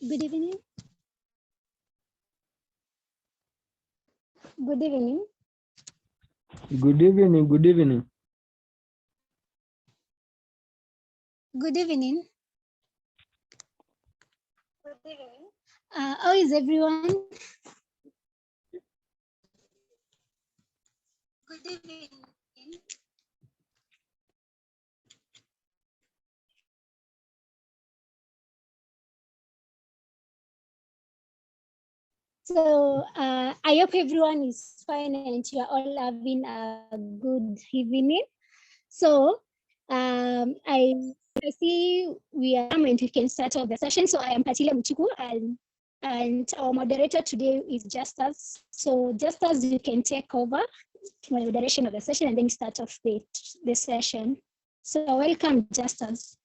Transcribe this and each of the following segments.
Good evening. Good evening. Good evening. Good evening. Good evening. Good evening. How is everyone? Good evening. So I hope everyone is fine and you are all having a good evening. So I see we are and we can start off the session. So I am Patila Muchiku and our moderator today is Justus. So Justus, you can take over moderation of the session and then start off the session. So welcome, Justus.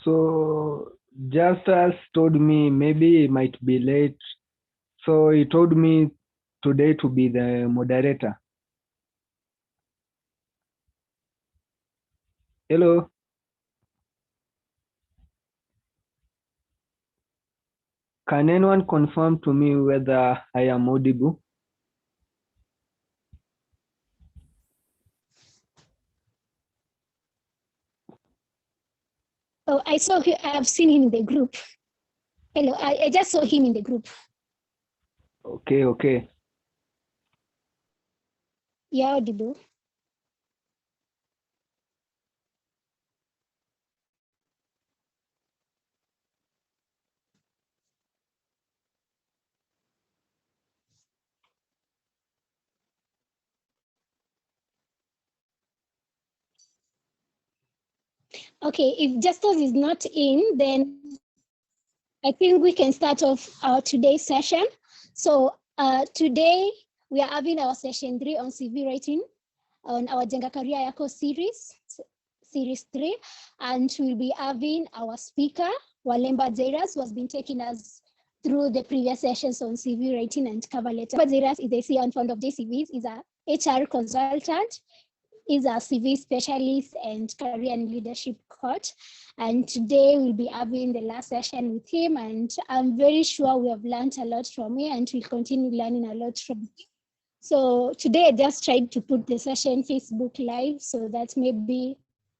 So Justus told me maybe he might be late. So he told me today to be the moderator. Hello. Can anyone confirm to me whether I am audible? Oh, I've seen him in the group. Hello, I just saw him in the group. Okay, okay. Yeah, audible. Okay, if Justus is not in, then I think we can start off our today's session. So today we are having our session 3 on CV writing on our Jenga Career Yako series 3, and we'll be having our speaker, Walemba Zairas, who has been taking us through the previous sessions on CV writing and cover letter. Zairas is a CEO and founder of JCVs, is a HR consultant, is a CV specialist and career and leadership coach. And today we'll be having the last session with him. And I'm very sure we have learned a lot from him and we'll continue learning a lot from him. So today I just tried to put the session Facebook Live so that maybe,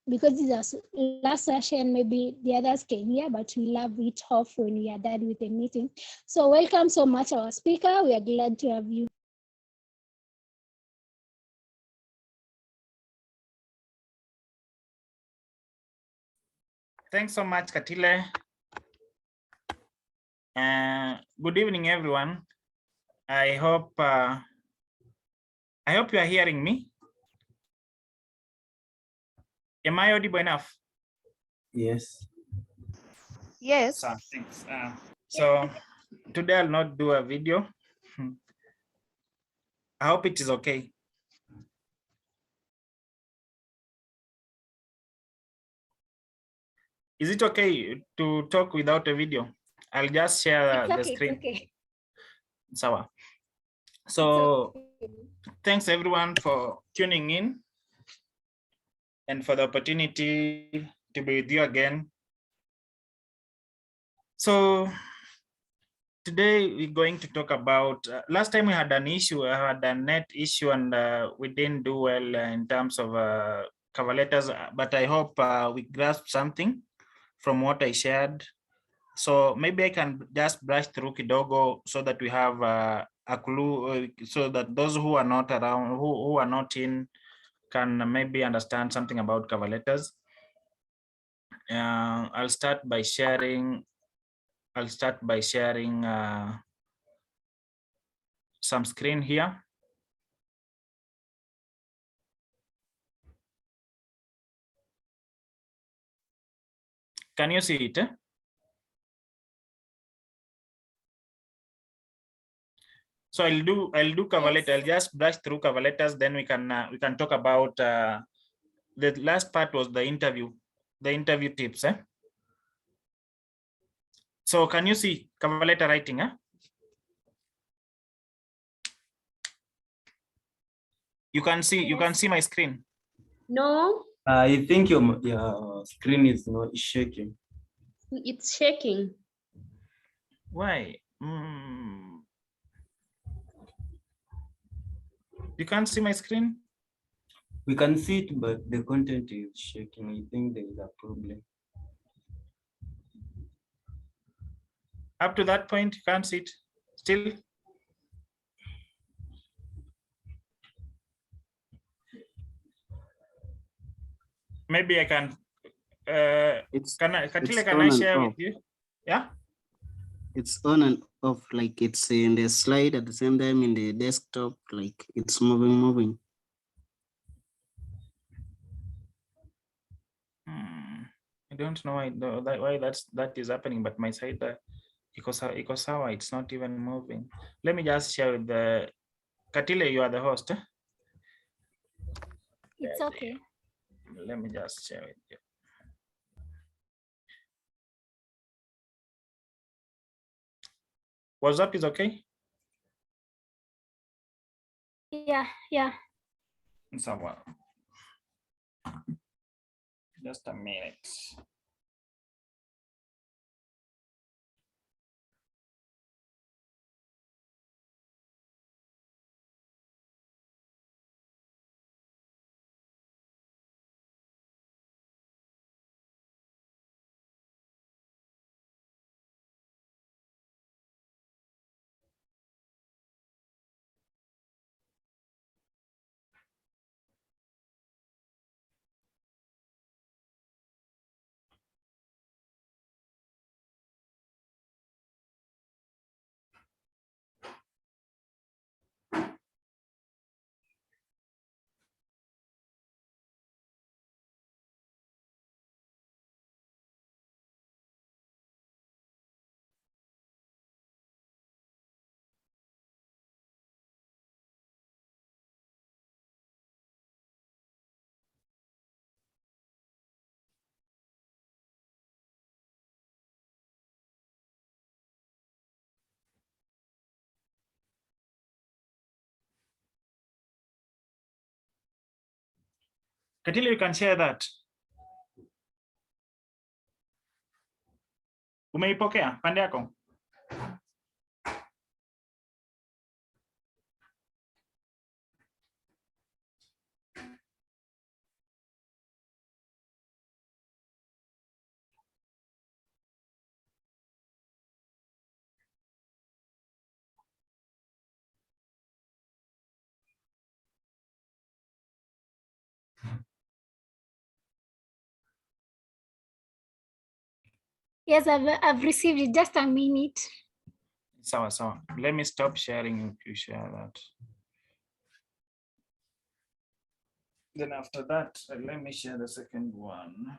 because this is our last session, maybe the others can hear, but we'll have it off when we are done with the meeting. So welcome so much, our speaker. We are glad to have you. Thanks so much, Katile. Good evening, everyone. I hope you are hearing me. Am I audible enough? Yes. Yes. So, thanks. So today I'll not do a video. I hope it is okay. Is it okay to talk without a video? I'll just share the screen. Okay. So thanks everyone for tuning in and for the opportunity to be with you again. So today we're going to talk about, last time we had an issue, I had a net issue and we didn't do well in terms of cover letters, but I hope we grasped something from what I shared. So maybe I can just brush through kidogo so that we have a clue, so that those who are not around, who are not in, can maybe understand something about cover letters. I'll start by sharing some screen here. Can you see it? So I'll do cover letter. I'll just brush through cover letters. Then we can talk about the last part was the interview tips. So can you see cover letter writing? You can see my screen. No. I think your screen is not shaking. It's shaking. Why? You can't see my screen? We can see it, but the content is shaking. I think there is a problem. Up to that point, you can't see it still? Maybe I can, can I share with you? Yeah? It's on and off, like it's in the slide at the same time in the desktop, like it's moving. I don't know why that is happening, but my side, it's not even moving. Let me just share with the Katile, you are the host. It's okay. Let me just share with you. WhatsApp is okay? Yeah. Someone. Just a minute. Katile, you can share that. Umeipokea pande yako? Yes, I've received it. Just a minute. So let me stop sharing if you share that. Then after that, let me share the second one.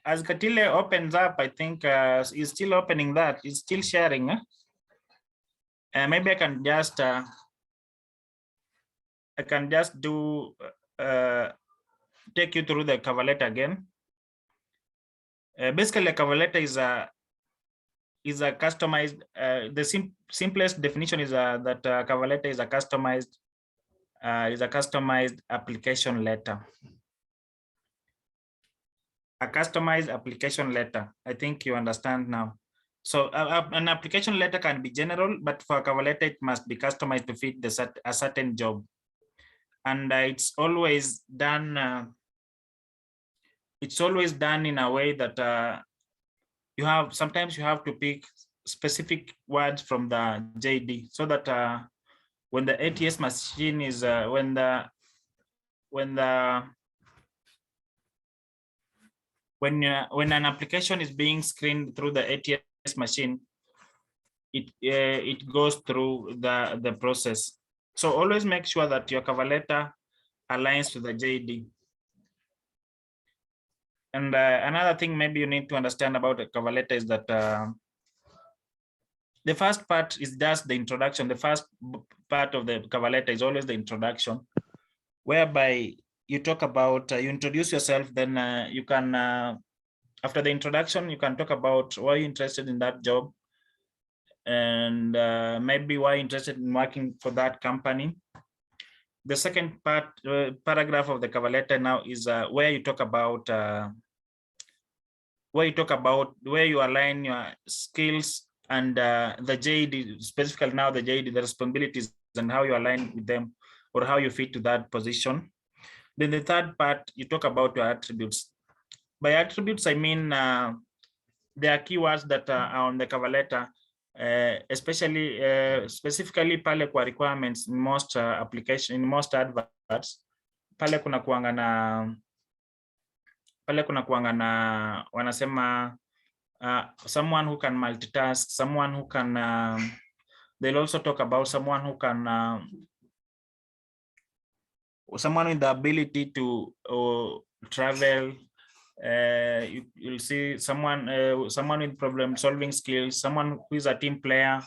As Katile opens up, I think he's still opening that. He's still sharing. Maybe I can just do take you through the cover letter again. Basically, a cover letter is a customized. The simplest definition is that a cover letter is a customized application letter. A customized application letter. I think you understand now. So an application letter can be general, but for a cover letter, it must be customized to fit a certain job. And it's always done. It's always done in a way that sometimes you have to pick specific words from the JD, so that when the ATS machine is when an application is being screened through the ATS machine, it goes through the process. So always make sure that your cover letter aligns to the JD. And another thing maybe you need to understand about a cover letter is that the first part is just the introduction. The first part of the cover letter is always the introduction, whereby you talk about, you introduce yourself, then you can, after the introduction, you can talk about why you're interested in that job, and maybe why you're interested in working for that company. The second paragraph of the cover letter now is where you talk about where you align your skills and the JD, specifically now the JD, the responsibilities, and how you align with them, or how you fit to that position. Then the third part, you talk about your attributes. By attributes, I mean there are keywords that are on the cover letter, especially specifically pale kwa requirements in most application, in most adverts, pale kuna kuanga na wanasema someone who can multitask, someone who can they'll also talk about someone who can someone with the ability to travel. You'll see someone with problem solving skills, someone who is a team player,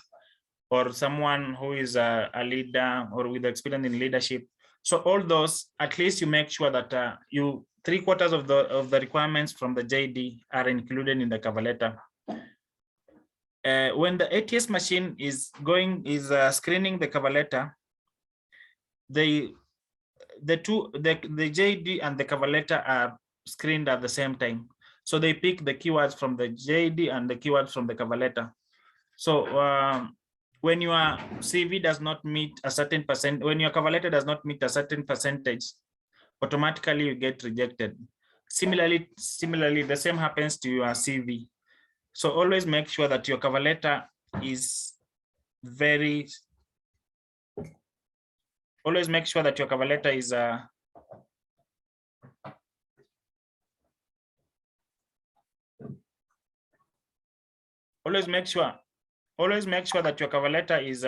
or someone who is a leader or with experience in leadership. So all those, at least you make sure that 3/4 of the requirements from the JD are included in the cover letter. When the ATS machine is screening the cover letter, the JD and the cover letter are screened at the same time. So they pick the keywords from the JD and the keywords from the cover letter. So when your CV does not meet a certain percent, when your cover letter does not meet a certain percentage, automatically you get rejected. Similarly, the same happens to your CV. So always make sure that your cover letter is always make sure that your cover letter is always make sure that your cover letter is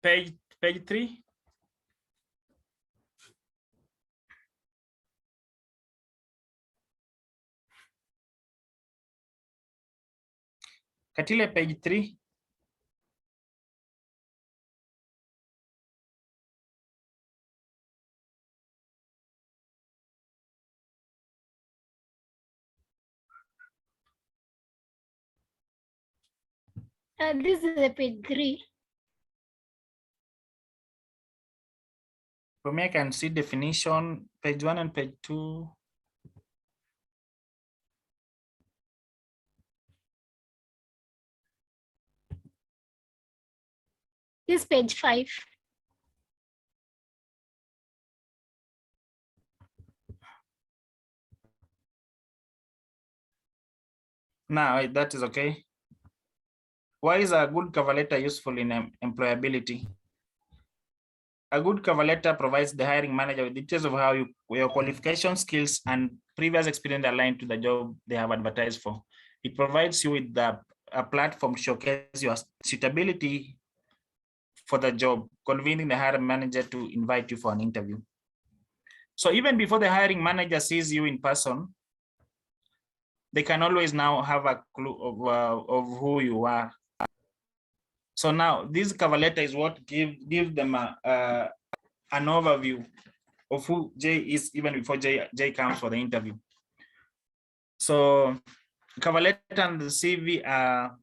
page 3. Katile page 3. This is the page 3. For me, I can see definition, page 1 and page 2. This page 5. Now that is okay. Why is a good cover letter useful in employability? A good cover letter provides the hiring manager with details of how your qualification, skills, and previous experience align to the job they have advertised for. It provides you with the a platform to showcase your suitability for the job, convening the hiring manager to invite you for an interview. So even before the hiring manager sees you in person, they can always now have a clue of who you are. So now this cover letter is what give them an overview of who Jay is even before Jay comes for the interview. So cover letter and the CV are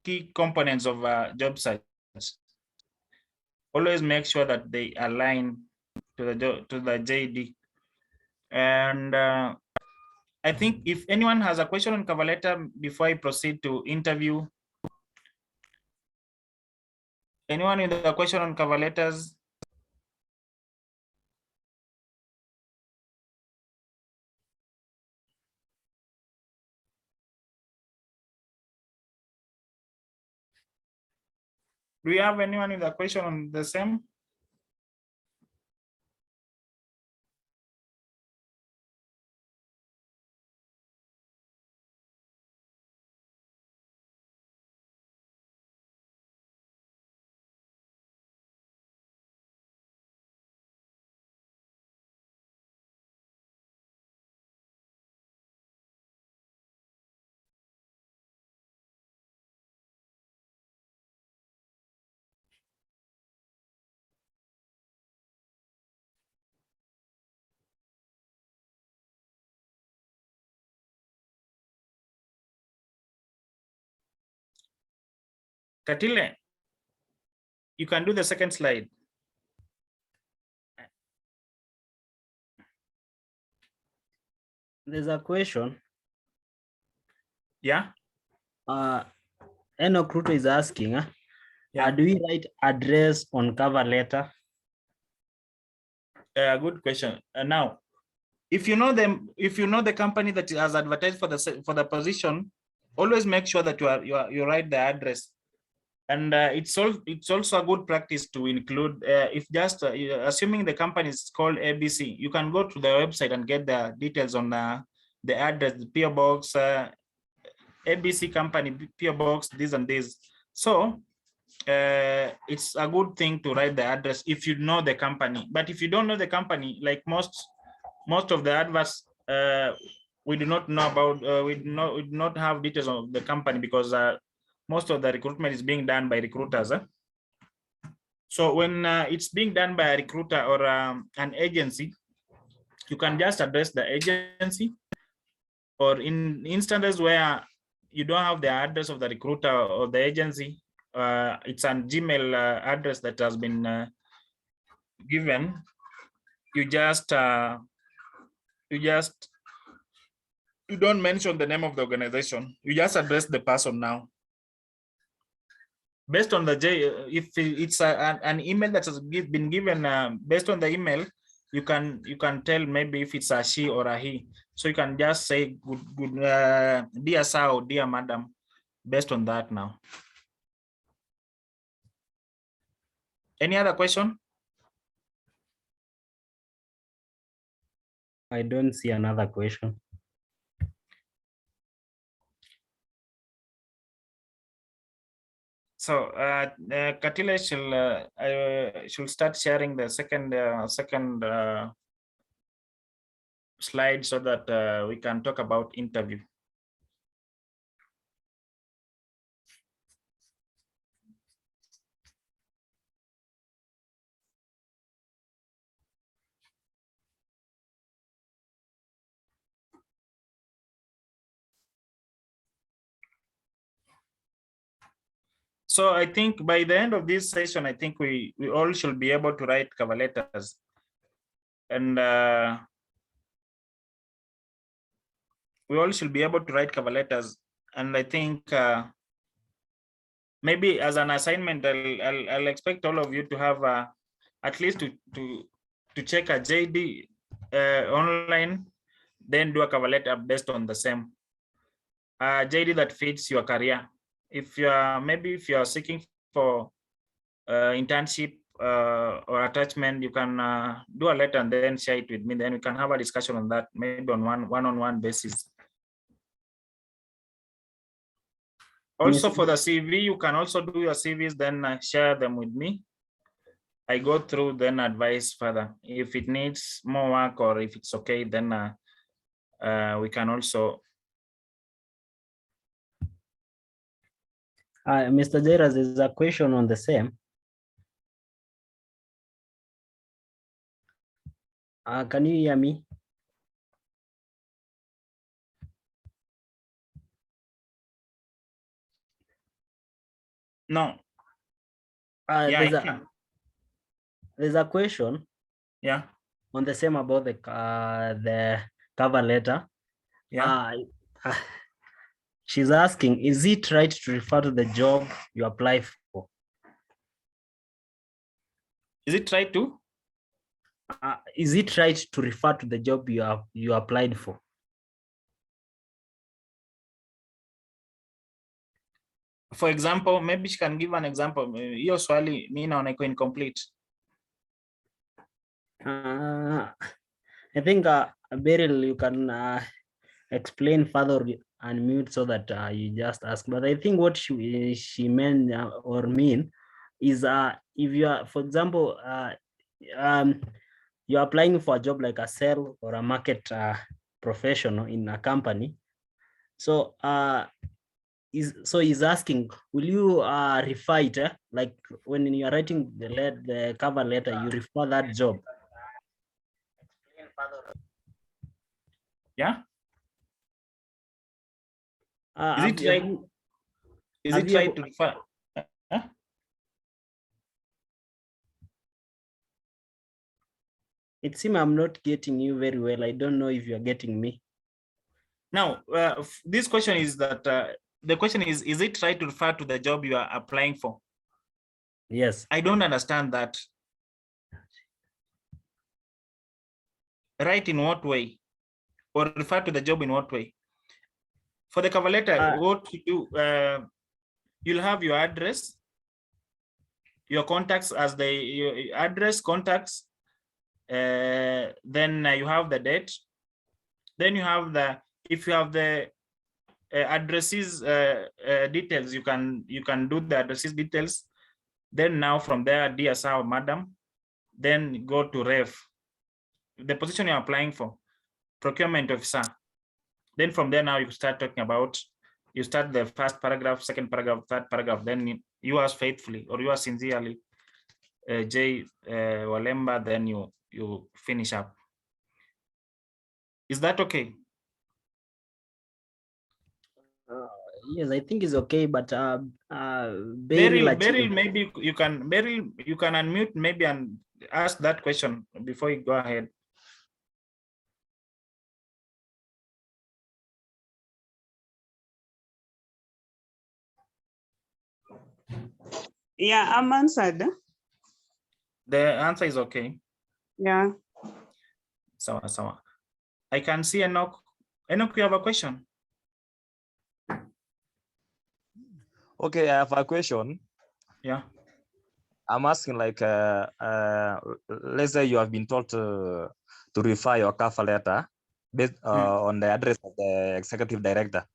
key components of job search. Always make sure that they align to the JD. And I think if anyone has a question on cover letter before I proceed to interview, anyone with a question on cover letters? Do we have anyone with a question on the same? Katile, you can do the second slide. There's a question. Yeah. Enoch Ruto is asking, do we write address on cover letter? Good question. Now, if you know them, if you know the company that has advertised for the position, always make sure that you write the address. And it's also a good practice to include, if just assuming the company is called ABC, you can go to the website and get the details on the address, the PO box, ABC company, PO box, this and this. So it's a good thing to write the address if you know the company. But if you don't know the company, like most of the adverts, we do not know about, we do not have details of the company because most of the recruitment is being done by recruiters. So when it's being done by a recruiter or an agency, you can just address the agency, or in instances where you don't have the address of the recruiter or the agency, it's a Gmail address that has been given. You don't mention the name of the organization. You just address the person now. Based on the if it's an email that has been given, based on the email, you can tell maybe if it's a she or a he. So you can just say good dear sir or dear madam, based on that now. Any other question? I don't see another question. So Katila should start sharing the second slide so that we can talk about interview. So I think by the end of this session, I think we all should be able to write cover letters. And we all should be able to write cover letters. And I think maybe as an assignment, I'll expect all of you to have at least to check a JD online, then do a cover letter based on the same JD that fits your career. If you're seeking for internship or attachment, you can do a letter and then share it with me. Then we can have a discussion on that, maybe on one-on-one basis. Also for the CV, you can also do your CVs, then share them with me. I go through, then advise further. If it needs more work or if it's okay, then we can also. Mr. Jairus, there's a question on the same. Can you hear me? No. Yeah, there's a question. Yeah. On the same about the cover letter. Yeah. She's asking, is it right to refer to the job you apply for? Is it right to? Is it right to refer to the job you applied for? For example, maybe she can give an example. Hiyo swali mimi naona iko incomplete. I think Beryl, you can explain further and mute so that you just ask. But I think what she meant or mean is if you are, for example, you're applying for a job like a sales or a market professional in a company. So he's asking, will you refer it like when you are writing the cover letter, you refer that job? Yeah. Is it right? Is it right to refer? It seems I'm not getting you very well. I don't know if you're getting me. Now, this question is that the question is it right to refer to the job you are applying for? Yes. I don't understand that. Right in what way? Or refer to the job in what way? For the cover letter, what you do, you'll have your address, your contacts as your address, contacts, then you have the date, then you have if you have the addresses details, you can do the addresses details. Then now from there, dear sir or madam, then go to ref, the position you're applying for, procurement officer. Then from there now you start talking about, you start the first paragraph, second paragraph, third paragraph, then you are faithfully or you are sincerely J Walemba, then you finish up. Is that okay? Yes, I think it's okay, but Beryl, maybe you can unmute maybe and ask that question before you go ahead. Yeah, I'm answered. The answer is okay. Yeah. So I can see Enoch. Enoch, you have a question? Okay, I have a question. Yeah. I'm asking like, let's say you have been told to refer your cover letter based on the address of the executive director.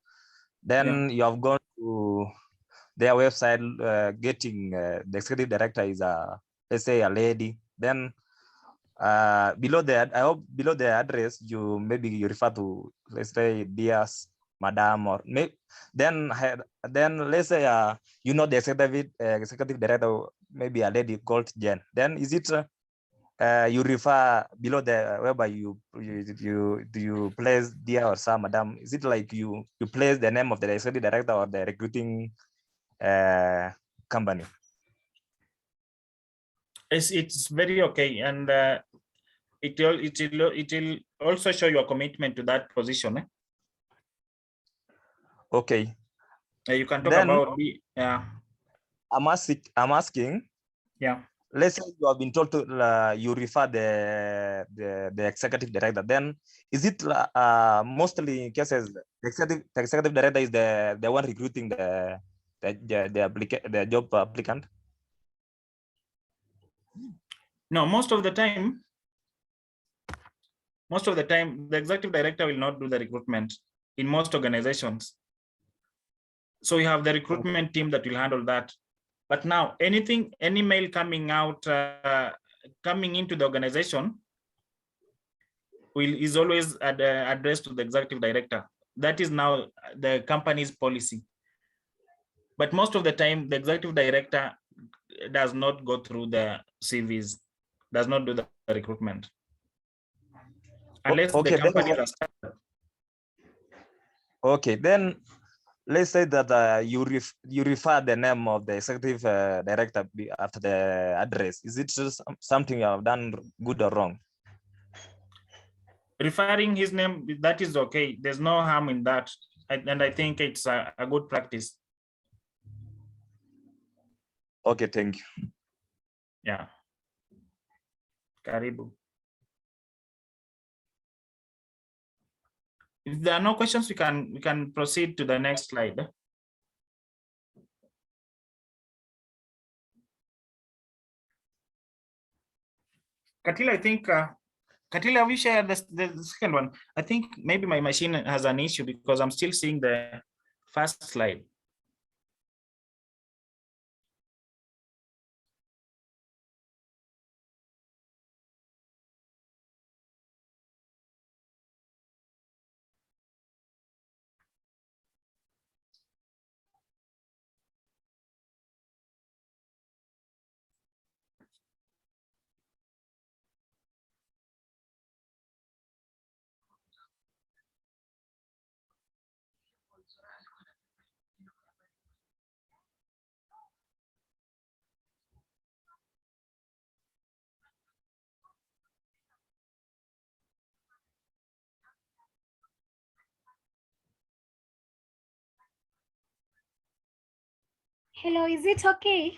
Then you have gone to their website, getting the executive director is let's say a lady. Then below that, I hope below the address, you refer to, let's say, dear madam, or maybe then let's say you know the executive director, maybe a lady called Jen. Then is it you refer below the whereby you place dear or sir madam? Is it like you place the name of the executive director or the recruiting company? It's very okay, and it will also show your commitment to that position. Eh? Okay. You can talk about the I'm asking. Yeah. Let's say you have been told to you refer the executive director. Then is it mostly in cases the executive director is the one recruiting the job applicant? No, most of the time, the executive director will not do the recruitment in most organizations. So we have the recruitment team that will handle that. But now any mail coming out, coming into the organization is always addressed to the executive director. That is now the company's policy. But most of the time, the executive director does not go through the CVs, does not do the recruitment. Unless the company has started. Okay, then let's say that you refer the name of the executive director after the address. Is it just something you have done good or wrong? Referring his name, that is okay. There's no harm in that. And I think it's a good practice. Okay, thank you. Yeah. Karibu. If there are no questions, we can proceed to the next slide. Katila, I think, Katila, have you shared the second one? I think maybe my machine has an issue because I'm still seeing the first slide. Hello, is it okay?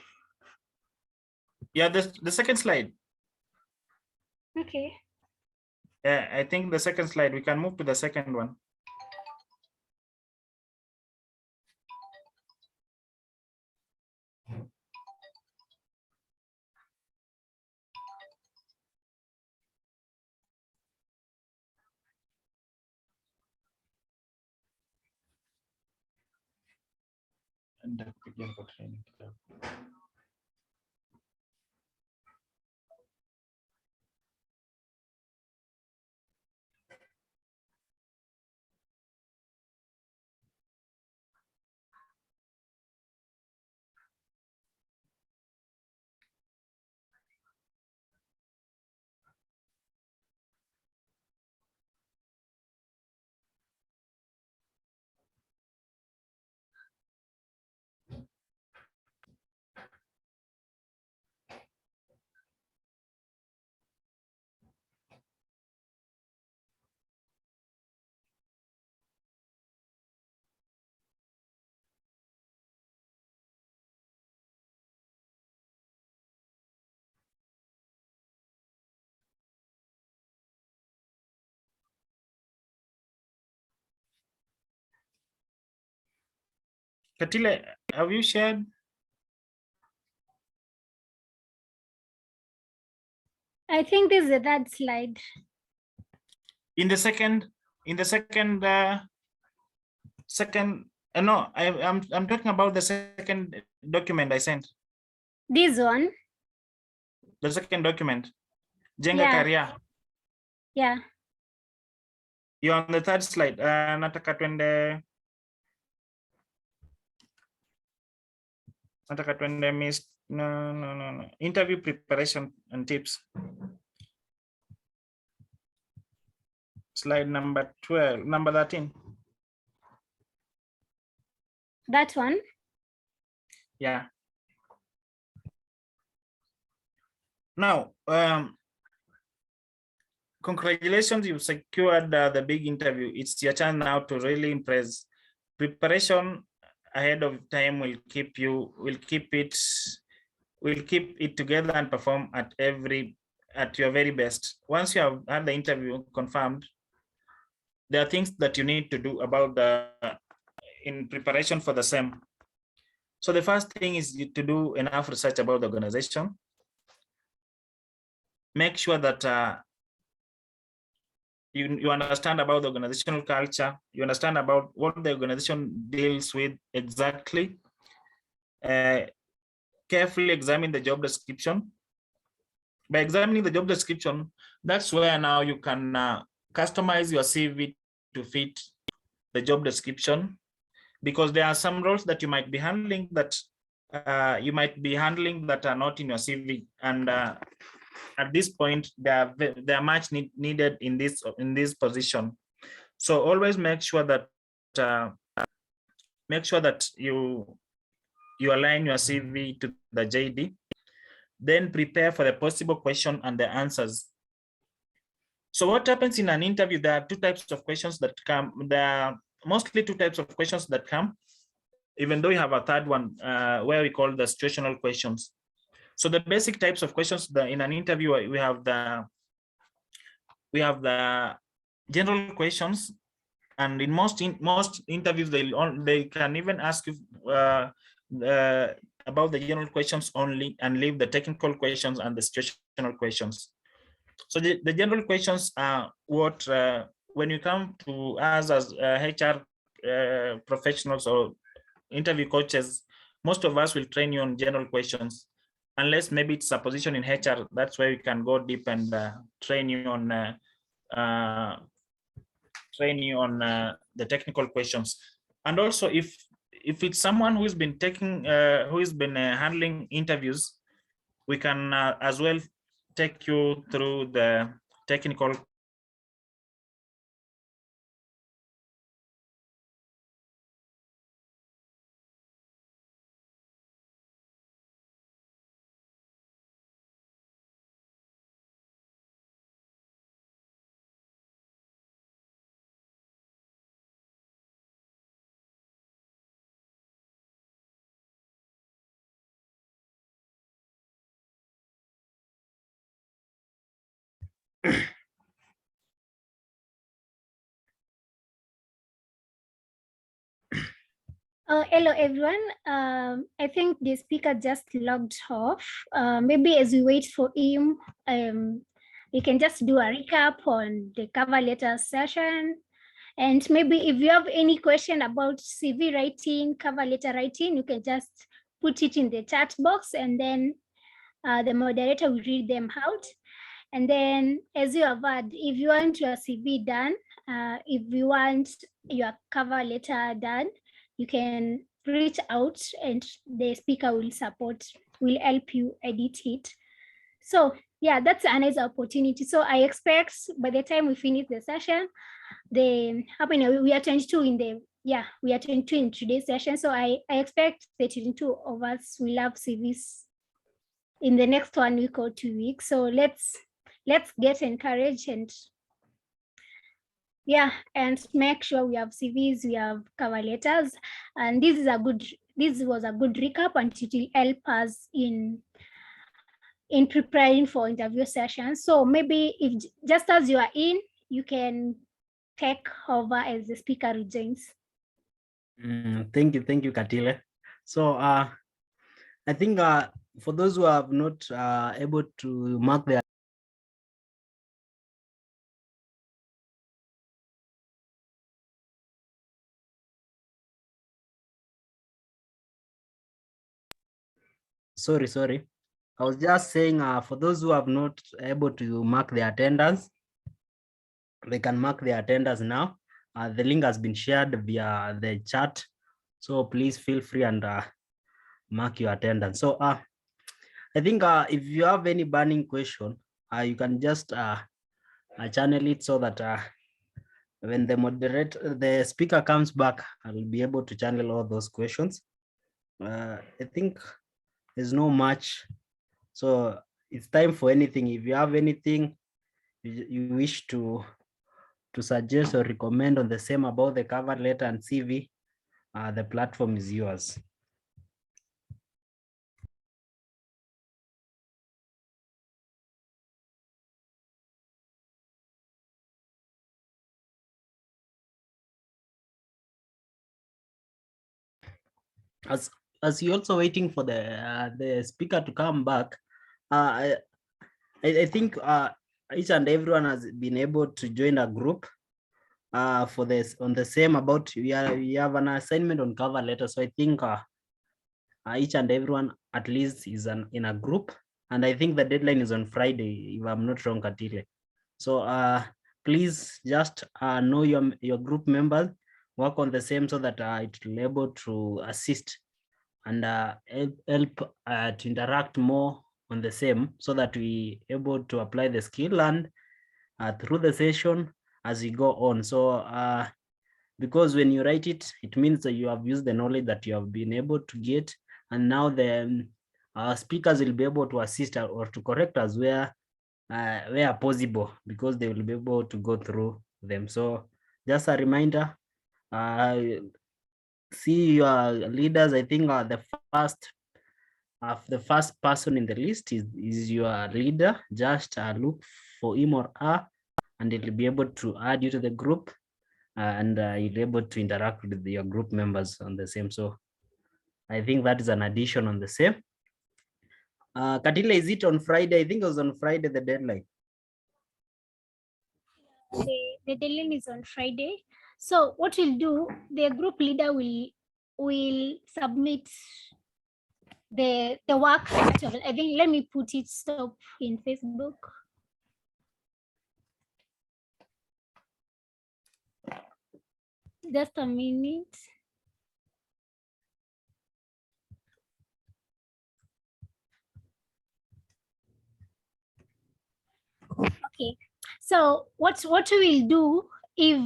Yeah, the second slide. Okay. Yeah, I think the second slide, we can move to the second one. And begin for training. Katila, have you shared? I think this is the third slide. In the second, no, I'm talking about the second document I sent. This one? The second document, Jenga career. Yeah. You're on the third slide. Nataka twende miss. No. Interview preparation and tips. Slide number 12, number 13. That one? Yeah. Now, congratulations, you've secured the big interview. It's your chance now to really impress. Preparation ahead of time will keep it together and perform at your very best. Once you have had the interview confirmed, there are things that you need to do about in preparation for the same. So the first thing is to do enough research about the organization. Make sure that you understand about the organizational culture, you understand about what the organization deals with exactly. Carefully examine the job description. By examining the job description, that's where now you can customize your CV to fit the job description, because there are some roles that you might be handling that are not in your CV, and at this point they are much needed in this position. So always make sure that you align your CV to the JD. Then prepare for the possible question and the answers. So what happens in an interview? There are two types of questions that come. There are mostly two types of questions that come, even though we have a third one where we call the situational questions. So the basic types of questions in an interview, we have the general questions, and in most interviews they can even ask you about the general questions only and leave the technical questions and the situational questions. So the general questions are what when you come to us as HR professionals or interview coaches, most of us will train you on general questions, unless maybe it's a position in HR. That's where we can go deep and train you on the technical questions. And also, if it's someone who's been handling interviews, we can as well take you through the technical. Hello, everyone. I think the speaker just logged off. Maybe as we wait for him, we can just do a recap on the cover letter session. And maybe if you have any question about CV writing, cover letter writing, you can just put it in the chat box, and then the moderator will read them out. And then, as you have heard, if you want your CV done, if you want your cover letter done, you can reach out and the speaker will help you edit it. So yeah, that's another opportunity. So I expect by the time we finish the session, we are 22 we are 22 in today's session. So I expect the 22 of us will have CVs in the next 1 week or 2 weeks. So let's get encouraged and make sure we have CVs, we have cover letters, and this was a good recap, and it will help us in preparing for interview sessions. So maybe if just as you are in, you can take over as the speaker rejoins. Thank you, Katile. So I think for those who have not able to mark their sorry. I was just saying for those who have not able to mark their attendance, they can mark their attendance now. The link has been shared via the chat. So please feel free and mark your attendance. So I think if you have any burning question, you can just channel it so that when the speaker comes back, I will be able to channel all those questions. I think there's no much. So it's time for anything. If you have anything you wish to suggest or recommend on the same about the cover letter and CV, the platform is yours. As you're also waiting for the speaker to come back, I think each and everyone has been able to join a group for this on the same about we have an assignment on cover letter. So I think each and everyone at least is in a group, and I think the deadline is on Friday, if I'm not wrong, Katile. So please just know your group members, work on the same so that it will be able to assist and help to interact more on the same, so that we able to apply the skill and through the session as we go on. So because when you write it, it means that you have used the knowledge that you have been able to get, and now the speakers will be able to assist or to correct us where possible, because they will be able to go through them. So just a reminder, see your leaders. I think the first person in the list is your leader. Just look for him or her, and they'll be able to add you to the group, and you'll be able to interact with your group members on the same. So I think that is an addition on the same. Katila, is it on Friday? I think it was on Friday, the deadline. The deadline is on Friday. So what we'll do, the group leader will submit the work. I think, let me put it stop in Facebook. Just a minute. Okay, so what we will do, if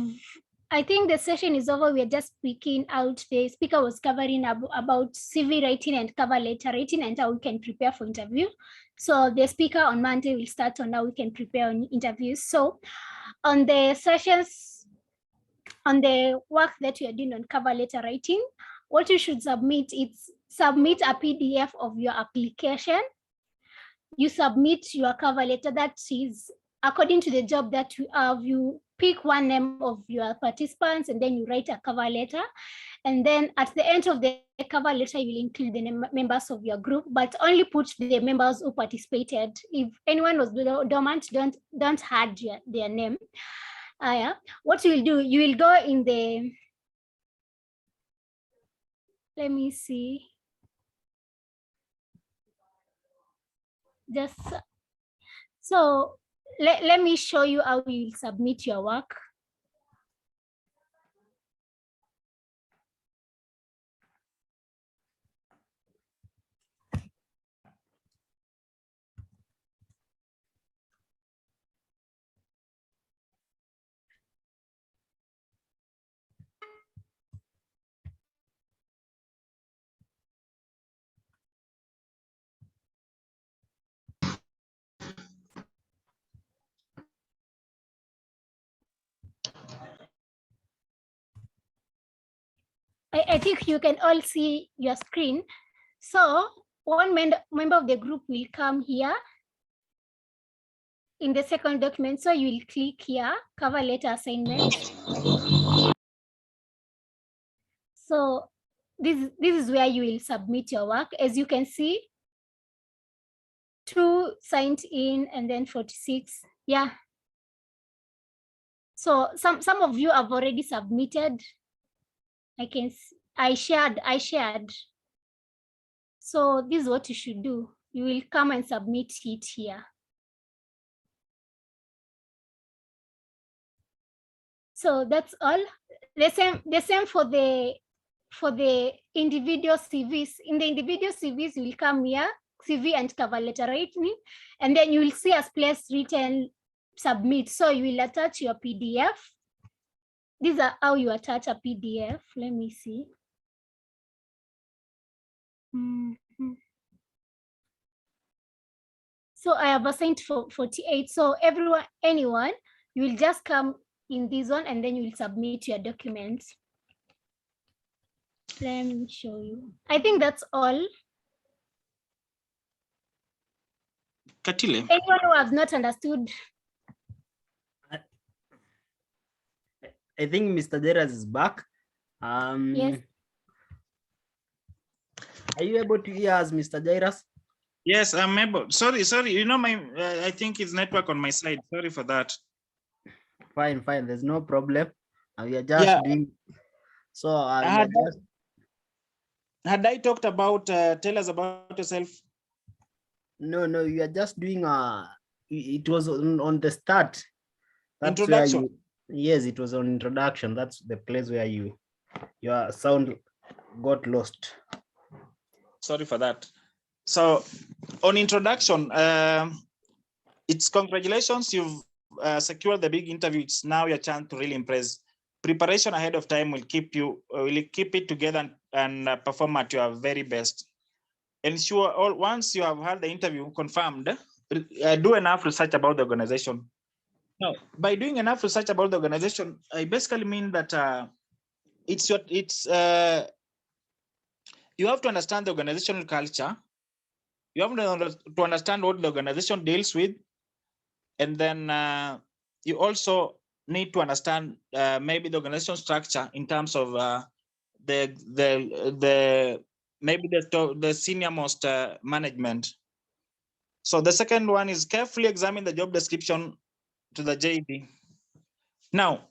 I think the session is over, we're just picking out, the speaker was covering about CV writing and cover letter writing and how we can prepare for interview. So the speaker on Monday will start on how we can prepare on interviews. So on the sessions, on the work that we are doing on cover letter writing, what you should submit is submit a PDF of your application. You submit your cover letter, that is according to the job that you have. You pick one name of your participants and then you write a cover letter. And then at the end of the cover letter, you will include the members of your group, but only put the members who participated. If anyone was dormant, don't add their name. Yeah. What you will do, you will go in the, let me see. Just so let me show you how you will submit your work. I think you can all see your screen. So one member of the group will come here in the second document. So you will click here, cover letter assignment. So this is where you will submit your work. As you can see, 2 signed in and then 46. Yeah. So some of you have already submitted. I shared. So this is what you should do. You will come and submit it here. So that's all. The same for the individual CVs. In the individual CVs, you will come here, CV and cover letter writing, and then you will see a place written submit. So you will attach your PDF. These are how you attach a PDF. Let me see. So I have assigned for 48. So anyone, you will just come in this one and then you will submit your documents. Let me show you. I think that's all. Katile. Anyone who has not understood? I think Mr. Deras is back. Yes. Are you able to hear us, Mr. Jairus? Yes, I'm able. Sorry. You know, I think it's network on my side. Sorry for that. Fine. There's no problem. We are just doing. So had I talked about tell us about yourself? No, you are just doing it was on the start. That's Introduction. where yes, it was on introduction. That's the place where your sound got lost. Sorry for that. So on introduction, it's congratulations, you've secured the big interview. It's now your chance to really impress. Preparation ahead of time will keep it together and perform at your very best. Ensure once you have had the interview confirmed, do enough research about the organization. Now, by doing enough research about the organization, I basically mean that you have to understand the organizational culture. You have to understand what the organization deals with, and then you also need to understand maybe the organization structure in terms of maybe the senior most management. So the second one is carefully examine the job description to the JD. Now,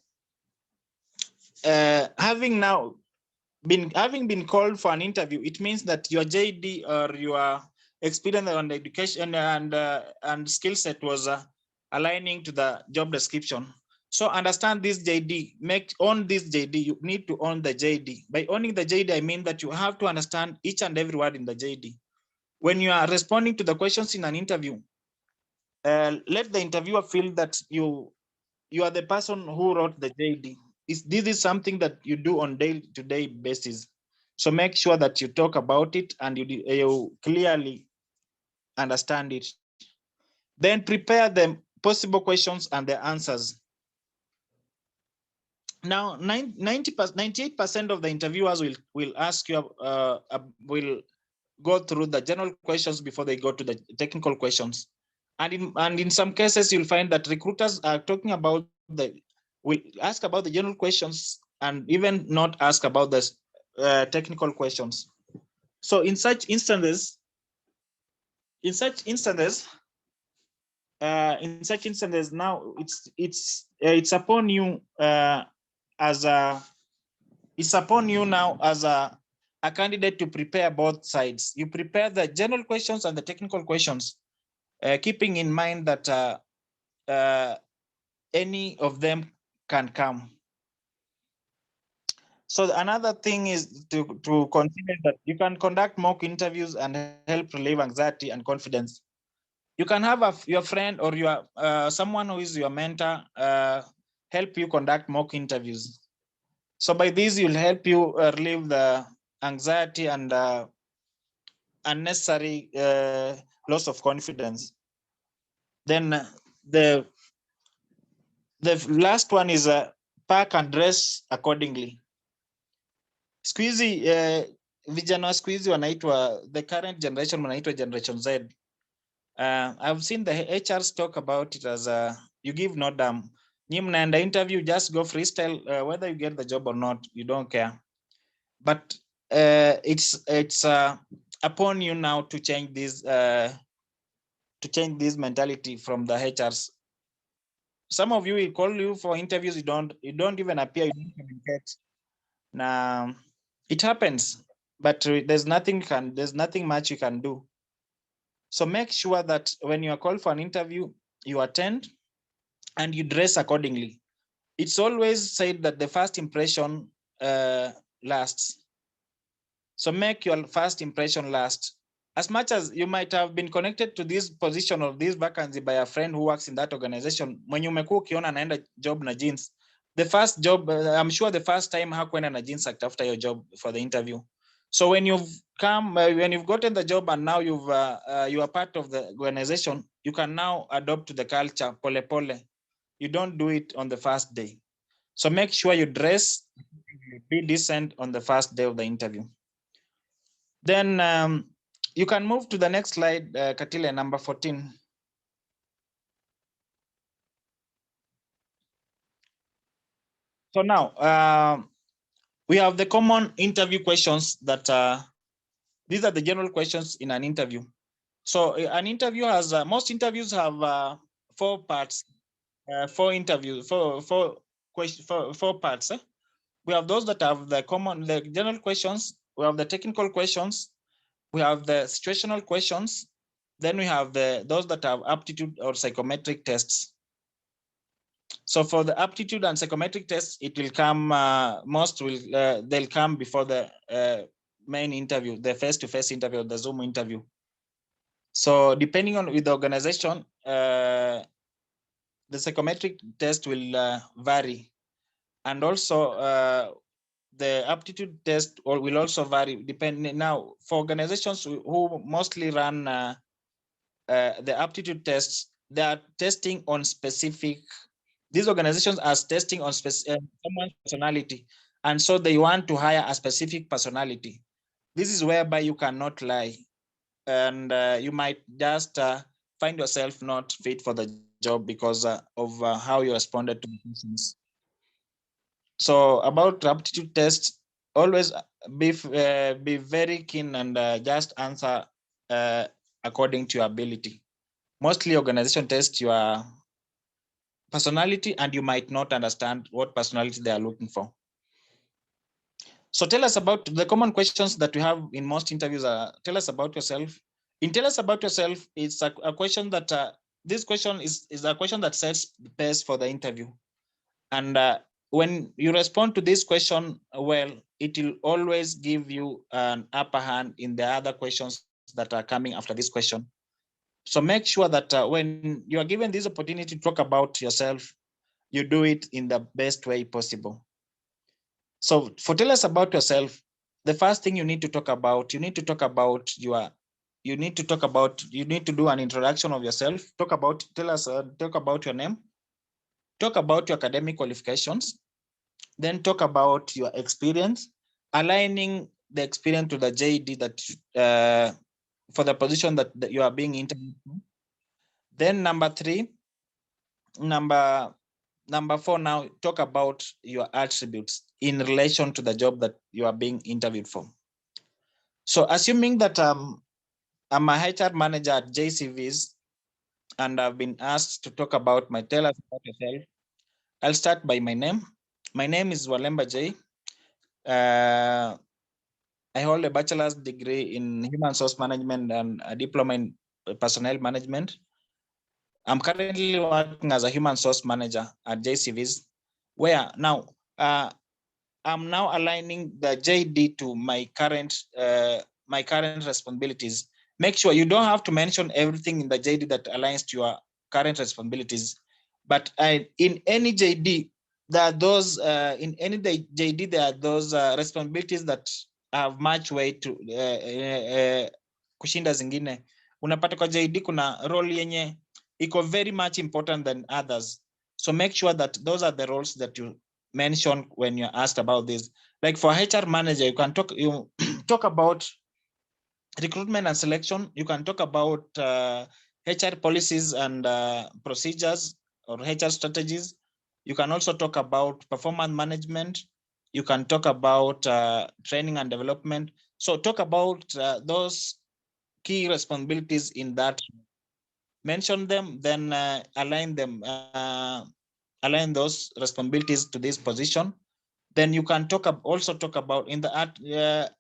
having been called for an interview, it means that your JD or your experience on the education and skill set was aligning to the job description. So understand this JD, own this JD. You need to own the JD. By owning the JD, I mean that you have to understand each and every word in the JD. When you are responding to the questions in an interview, let the interviewer feel that you are the person who wrote the JD. This is something that you do on day-to-day basis. So make sure that you talk about it and you clearly understand it. Then prepare the possible questions and the answers. Now, 98% of the interviewers will ask you, will go through the general questions before they go to the technical questions. And in some cases, you'll find that recruiters are talking about will ask about the general questions and even not ask about the technical questions. So in such instances, now it's upon you as a candidate to prepare both sides. You prepare the general questions and the technical questions, keeping in mind that any of them can come. So another thing is to consider that you can conduct mock interviews and help relieve anxiety and confidence. You can have your friend or your someone who is your mentor help you conduct mock interviews. So by this, you'll help you relieve the anxiety and unnecessary loss of confidence. Then the last one is pack and dress accordingly. Siku hizi vijana wa siku hizi wanaitwa, the current generation wanaitwa Generation Z. I've seen the HRs talk about it as you give no damn. Nyi mnaenda interview, just go freestyle, whether you get the job or not, you don't care. But it's upon you now to change this mentality from the HRs. Some of you will call you for interviews, you don't even appear, you don't communicate. Now it happens, but there's nothing much you can do. So make sure that when you are called for an interview, you attend and you dress accordingly. It's always said that the first impression lasts. So make your first impression last. As much as you might have been connected to this position or this vacancy by a friend who works in that organization, when you umekuwa ukiona anaenda job na jeans, the first job, I'm sure the first time hakuenda na jeans after your job for the interview. So when you've come, when you've gotten the job and now you are part of the organization, you can now adopt to the culture pole pole. You don't do it on the first day. So make sure you dress, be decent on the first day of the interview. Then you can move to the next slide, Katile, number 14. So now we have the common interview questions that these are the general questions in an interview. So an interview has, most interviews have 4 parts, 4 interviews, four parts. We have those that have the general questions, we have the technical questions, we have the situational questions, then we have those that have aptitude or psychometric tests. So for the aptitude and psychometric tests, it will come, they'll come before the main interview, the face-to-face interview, the Zoom interview. So depending on with the organization, the psychometric test will vary. And also the aptitude test will also vary depending. Now, for organizations who mostly run the aptitude tests, they are testing on specific, these organizations are testing on someone's personality. And so they want to hire a specific personality. This is whereby you cannot lie. And you might just find yourself not fit for the job because of how you responded to the questions. So about aptitude tests, always be very keen and just answer according to your ability. Mostly organization test your personality, and you might not understand what personality they are looking for. So tell us about the common questions that we have in most interviews. Tell us about yourself. In tell us about yourself, it's a question that this question is a question that sets the pace for the interview. And when you respond to this question well, it will always give you an upper hand in the other questions that are coming after this question. So make sure that when you are given this opportunity to talk about yourself, you do it in the best way possible. So for tell us about yourself, the first thing you need to talk about, you need to do an introduction of yourself. Talk about your name, talk about your academic qualifications, then talk about your experience, aligning the experience to the JD that for the position that you are being interviewed for. Then number 4, now talk about your attributes in relation to the job that you are being interviewed for. So assuming that I'm a HR manager at JCVs and I've been asked to talk about tell us about yourself, I'll start by my name. My name is Walemba J. I hold a bachelor's degree in human resource management and a diploma in personnel management. I'm currently working as a human resource manager at JCVs, where now I'm now aligning the JD to my current responsibilities. Make sure you don't have to mention everything in the JD that aligns to your current responsibilities, but in any JD, there are those responsibilities that have much weight to kushinda zingine. Unapata kwa JD kuna role yenye iko very much important than others. So make sure that those are the roles that you mention when you're asked about this. Like for HR manager, you can talk about recruitment and selection. You can talk about HR policies and procedures or HR strategies. You can also talk about performance management. You can talk about training and development. So talk about those key responsibilities in that. Mention them, then align those responsibilities to this position. Then you can also talk about in the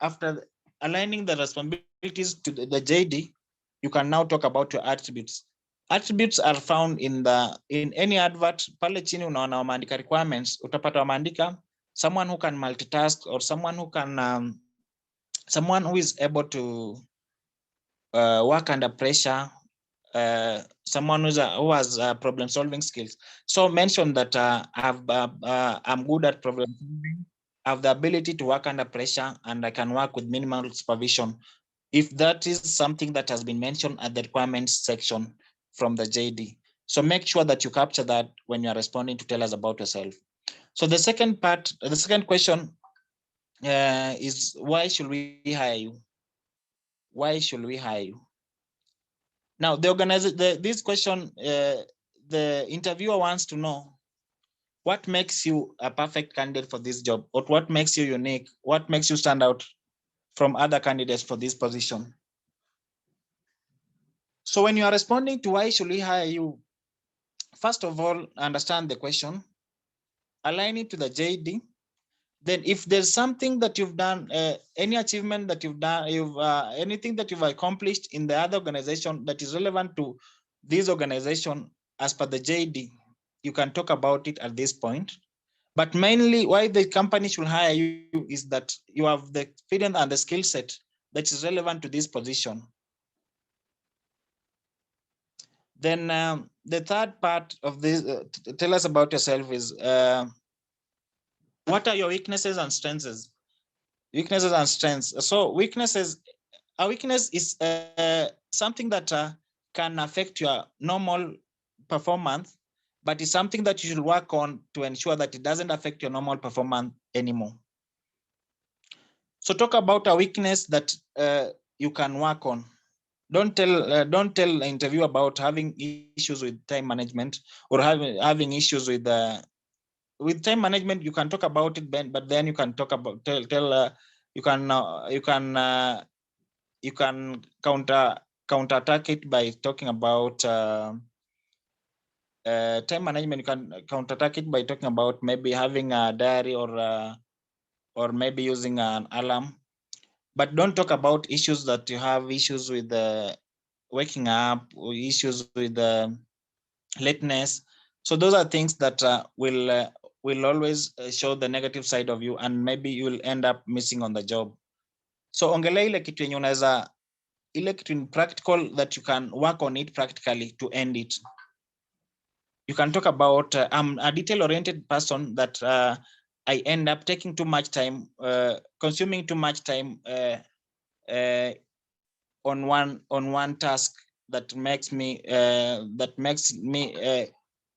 after aligning the responsibilities to the JD, you can now talk about your attributes. Attributes are found in any advert. Pale chini unaona wameandika requirements, utapata wameandika someone who can multitask, or someone who is able to work under pressure, someone who has problem solving skills. So mention that I'm good at problem solving, I have the ability to work under pressure, and I can work with minimal supervision. If that is something that has been mentioned at the requirements section from the JD. So make sure that you capture that when you are responding to tell us about yourself. So the second question is, why should we hire you? Why should we hire you? Now, this question, the interviewer wants to know what makes you a perfect candidate for this job, or what makes you unique, what makes you stand out from other candidates for this position. So when you are responding to why should we hire you, first of all, understand the question, align it to the JD. Then if there's something that you've done, any achievement that you've done, anything that you've accomplished in the other organization that is relevant to this organization as per the JD, you can talk about it at this point. But mainly why the company should hire you is that you have the experience and the skill set that is relevant to this position. Then the third part of this, tell us about yourself is, what are your weaknesses and strengths? Weaknesses and strengths. So weaknesses, a weakness is something that can affect your normal performance, but it's something that you should work on to ensure that it doesn't affect your normal performance anymore. So talk about a weakness that you can work on. Don't tell the interview about having issues with time management or having issues with time management. You can talk about it, but then you can talk about you can counterattack it by talking about time management. You can counterattack it by talking about maybe having a diary or maybe using an alarm. But don't talk about issues that you have issues with waking up or issues with lateness. So those are things that will always show the negative side of you, and maybe you will end up missing on the job. So ongelea ile kitu yenye unaweza, ile kitu in practical that you can work on it practically to end it. You can talk about I'm a detail-oriented person that I end up taking too much time, consuming too much time on one task that makes me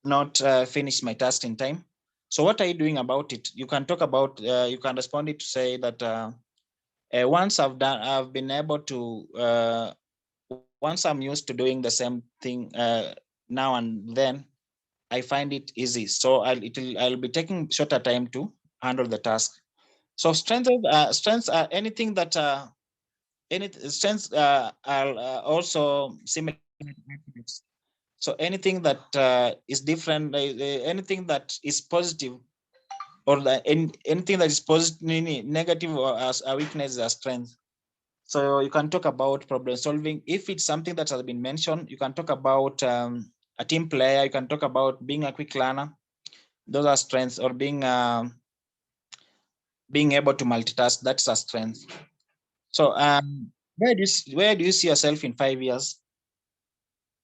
not finish my task in time. So what are you doing about it? You can talk about, you can respond it to say that once I've been able to, once I'm used to doing the same thing now and then, I find it easy. So I'll be taking shorter time to handle the task. So strengths are anything that strengths are also similar. So anything that is different, anything that is positive, or anything that is positive, negative, or as a weakness, as strength. So you can talk about problem solving. If it's something that has been mentioned, you can talk about a team player. You can talk about being a quick learner. Those are strengths. Or being able to multitask. That's a strength. So where do you see yourself in 5 years?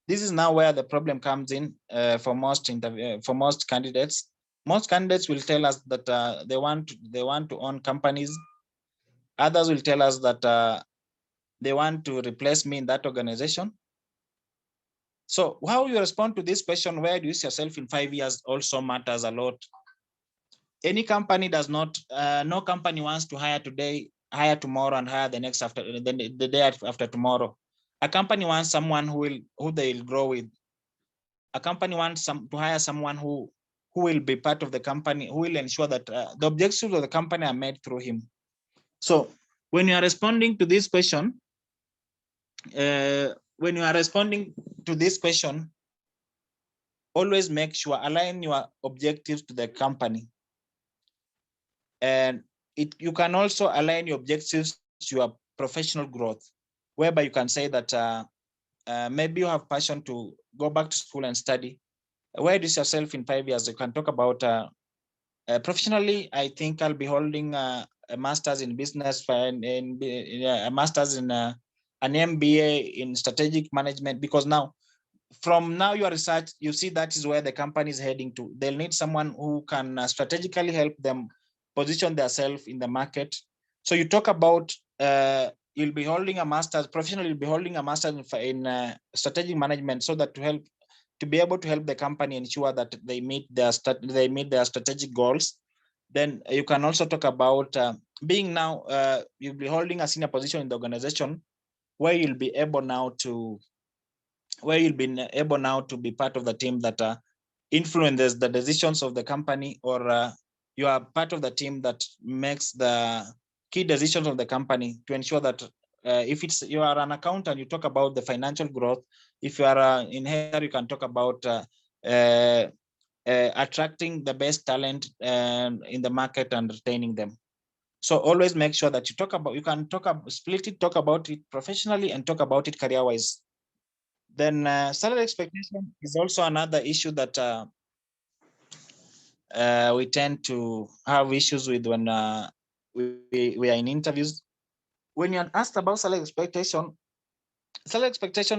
This is now where the problem comes in for most candidates. Most candidates will tell us that they want to own companies. Others will tell us that they want to replace me in that organization. So how you respond to this question, where do you see yourself in 5 years, also matters a lot. Any company does not, no company wants to hire today, hire tomorrow, and hire the next after the day after tomorrow. A company wants someone who they will grow with. A company wants to hire someone who will be part of the company, who will ensure that the objectives of the company are made through him. So when you are responding to this question, always make sure align your objectives to the company. And you can also align your objectives to your professional growth, whereby you can say that maybe you have passion to go back to school and study. Where do you see yourself in 5 years? You can talk about professionally. I think I'll be holding a master's in business, and a master's in an MBA in strategic management, because now, from now your research, you see that is where the company is heading to. They'll need someone who can strategically help them position themselves in the market. So you talk about you'll be holding a master's, professionally you'll be holding a master's in strategic management, so that to be able to help the company ensure that they meet their strategic goals. Then you can also talk about being now you'll be holding a senior position in the organization, where you'll be able now to be part of the team that influences the decisions of the company, or you are part of the team that makes the key decisions of the company to ensure that if it's you are an accountant, you talk about the financial growth. If you are in HR, you can talk about attracting the best talent in the market and retaining them. So always make sure that you talk about, you can talk about, split it, talk about it professionally and talk about it career-wise. Then salary expectation is also another issue that we tend to have issues with when we are in interviews. When you're asked about salary expectation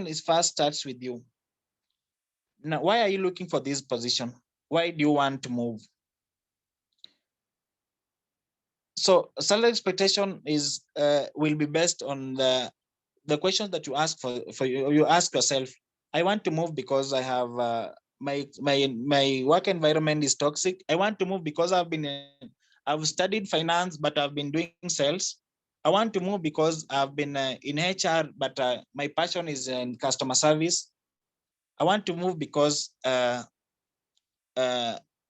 is first starts with you. Now, why are you looking for this position? Why do you want to move? So salary expectation is will be based on the questions that you ask for you ask yourself. I want to move because I have my work environment is toxic. I want to move because I've studied finance, but I've been doing sales. I want to move because I've been in HR, but my passion is in customer service. I want to move because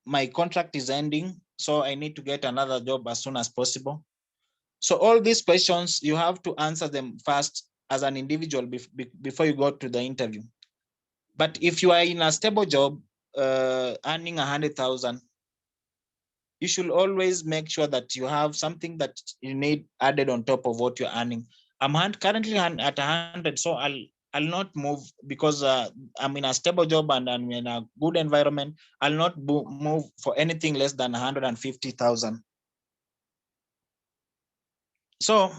my contract is ending, so I need to get another job as soon as possible. So all these questions, you have to answer them first as an individual before you go to the interview. But if you are in a stable job, earning 100,000, you should always make sure that you have something that you need added on top of what you're earning. I'm currently at 100, so I'll not move because I'm in a stable job and I'm in a good environment. I'll not move for anything less than 150,000. So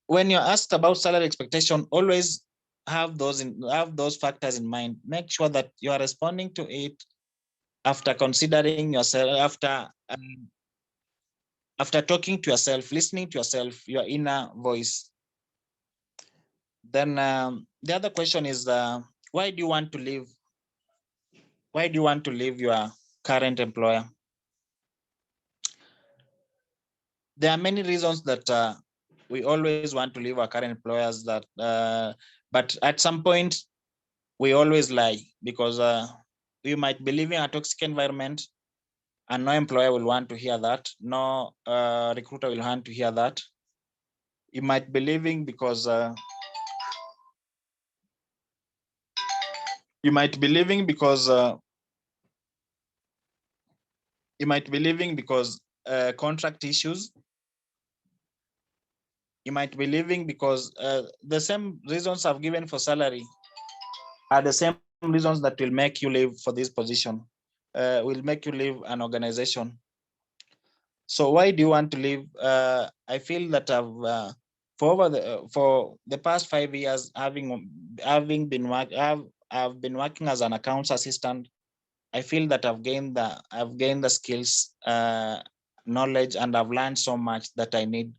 when you're asked about salary expectation, always have those factors in mind. Make sure that you are responding to it after considering yourself, after talking to yourself, listening to yourself, your inner voice. Then the other question is, why do you want to leave? Why do you want to leave your current employer? There are many reasons that we always want to leave our current employers, but at some point we always lie because we might be living a toxic environment and no employer will want to hear that. No recruiter will want to hear that. You might be leaving because contract issues. You might be leaving because the same reasons I've given for salary are the same reasons that will make you leave for this position, will make you leave an organization. So why do you want to leave? I feel that for the past 5 years, I've been working as an accounts assistant. I feel that I've gained the skills, knowledge, and I've learned so much that I need.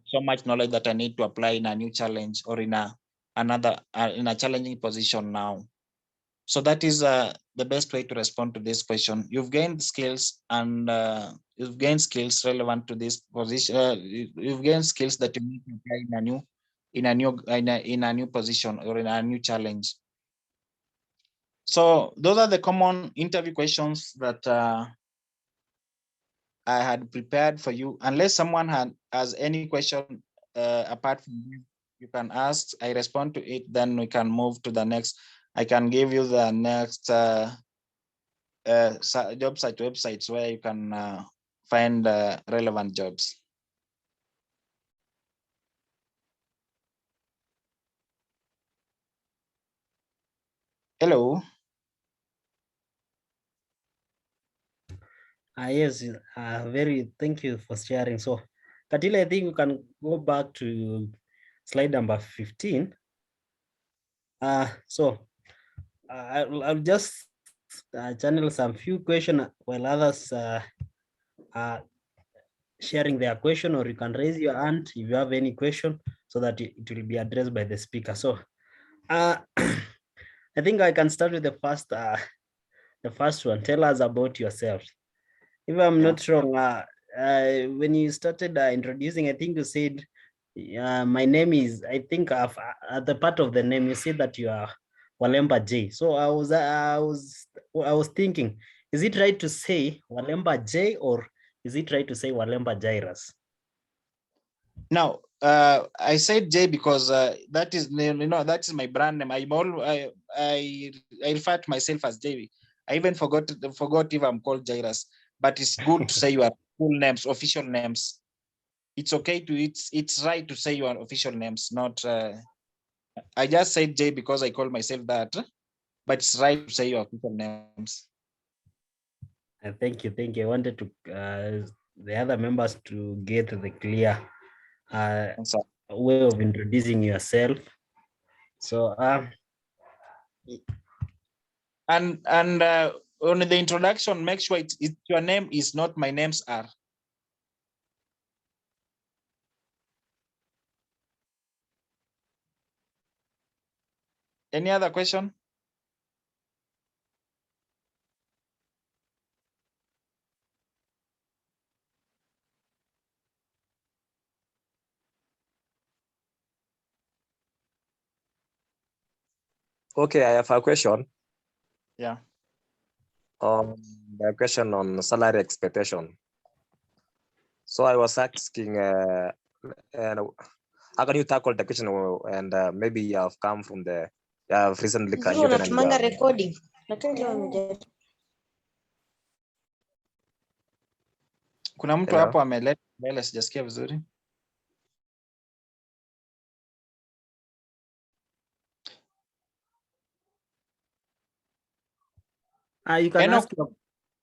So much knowledge that I need to apply in a new challenge or in a challenging position now. So that is the best way to respond to this question. You've gained skills and you've gained skills relevant to this position. You've gained skills that you need to apply in a new position or in a new challenge. So those are the common interview questions that I had prepared for you. Unless someone has any question apart from this, you can ask. I respond to it, then we can move to the next. I can give you the next job site websites where you can find relevant jobs. Hello. Yes, thank you for sharing. So, Katila, I think we can go back to slide number 15. I'll just channel some few questions while others are sharing their question, or you can raise your hand if you have any question so that it will be addressed by the speaker. So, I think I can start with the first one. Tell us about yourself. If I'm not wrong, when you started introducing, I think you said, my name is, I think at the part of the name, you said that you are Walemba J. So I was thinking, is it right to say Walemba J or is it right to say Walemba Jairus? Now, I said J because that is, that is my brand name. I refer to myself as J. I even forgot if I'm called Jairus, but it's good to say your full names, official names. It's okay it's right to say your official names, not. I just said J because I call myself that, but it's right to say your official names. Thank you. I wanted to the other members to get the clear way of introducing yourself. So and on the introduction, make sure it's your name is not my names are. Any other question? Okay, I have a question. Yeah. The question on salary expectation. So I was asking, and how can you tackle the question? And maybe you have come from the, you have recently graduated and you have, recording. Kuna mtu Hello? hapo ameleta mbele, sijasikia vizuri. you can Enoch, ask your,